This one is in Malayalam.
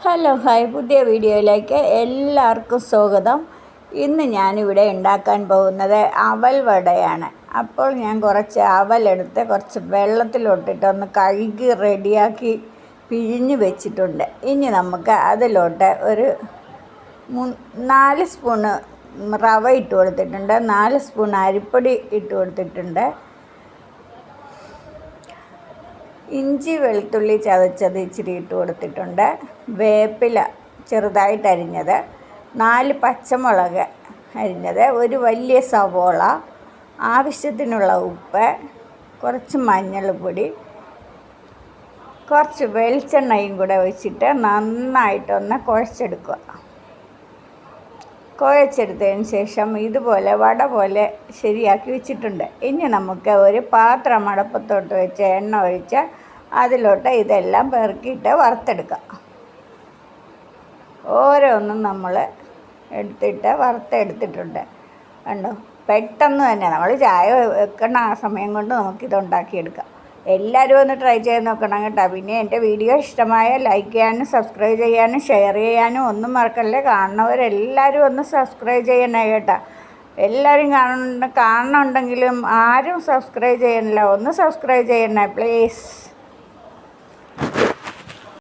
ഹലോ ഹായ്, പുതിയ വീഡിയോയിലേക്ക് എല്ലാവർക്കും സ്വാഗതം. ഇന്ന് ഞാനിവിടെ ഉണ്ടാക്കാൻ പോകുന്നത് അവൽ വടയാണ്. അപ്പോൾ ഞാൻ കുറച്ച് അവലെടുത്ത് കുറച്ച് വെള്ളത്തിലോട്ടിട്ട് ഒന്ന് കഴുകി റെഡിയാക്കി പിഴിഞ്ഞ് വെച്ചിട്ടുണ്ട്. ഇനി നമുക്ക് അതിലോട്ട് ഒരു 4 സ്പൂണ് റവ ഇട്ട് കൊടുത്തിട്ടുണ്ട്, 4 സ്പൂൺ അരിപ്പൊടി ഇട്ട് കൊടുത്തിട്ടുണ്ട്, ഇഞ്ചി വെളുത്തുള്ളി ചതച്ചത് ഇച്ചിരി ഇട്ട് കൊടുത്തിട്ടുണ്ട്, വേപ്പില ചെറുതായിട്ട് അരിഞ്ഞത്, 4 പച്ചമുളക് അരിഞ്ഞത്, ഒരു വലിയ സവോള, ആവശ്യത്തിനുള്ള ഉപ്പ്, കുറച്ച് മഞ്ഞൾപ്പൊടി, കുറച്ച് വെളിച്ചെണ്ണയും കൂടെ ഒഴിച്ചിട്ട് നന്നായിട്ടൊന്ന് കുഴച്ചെടുക്കുക. കുഴച്ചെടുത്തതിന് ശേഷം ഇതുപോലെ വട പോലെ ശരിയാക്കി വെച്ചിട്ടുണ്ട്. ഇനി നമുക്ക് ഒരു പാത്രം അടുപ്പത്തോട്ട് വെച്ച് എണ്ണ ഒഴിച്ച് അതിലോട്ട് ഇതെല്ലാം പെറുക്കിയിട്ട് വറുത്തെടുക്കാം. ഓരോന്നും നമ്മൾ എടുത്തിട്ട് വറുത്തെടുത്തിട്ടുണ്ട്. കണ്ടോ, പെട്ടെന്ന് തന്നെ നമ്മൾ ചായ വെക്കുന്ന ആ സമയം കൊണ്ട് നമുക്കിതുണ്ടാക്കിയെടുക്കാം. എല്ലാവരും ഒന്ന് ട്രൈ ചെയ്ത് നോക്കണം കേട്ടോ. പിന്നെ എൻ്റെ വീഡിയോ ഇഷ്ടമായ ലൈക്ക് ചെയ്യാനും സബ്സ്ക്രൈബ് ചെയ്യാനും ഷെയർ ചെയ്യാനും ഒന്നും മറക്കല്ലേ. കാണുന്നവരെല്ലാവരും ഒന്ന് സബ്സ്ക്രൈബ് ചെയ്യണേ കേട്ടോ. എല്ലാവരും കാണുന്നുണ്ടെങ്കിലും ആരും സബ്സ്ക്രൈബ് ചെയ്യണില്ല. ഒന്ന് സബ്സ്ക്രൈബ് ചെയ്യണേ പ്ലീസ്.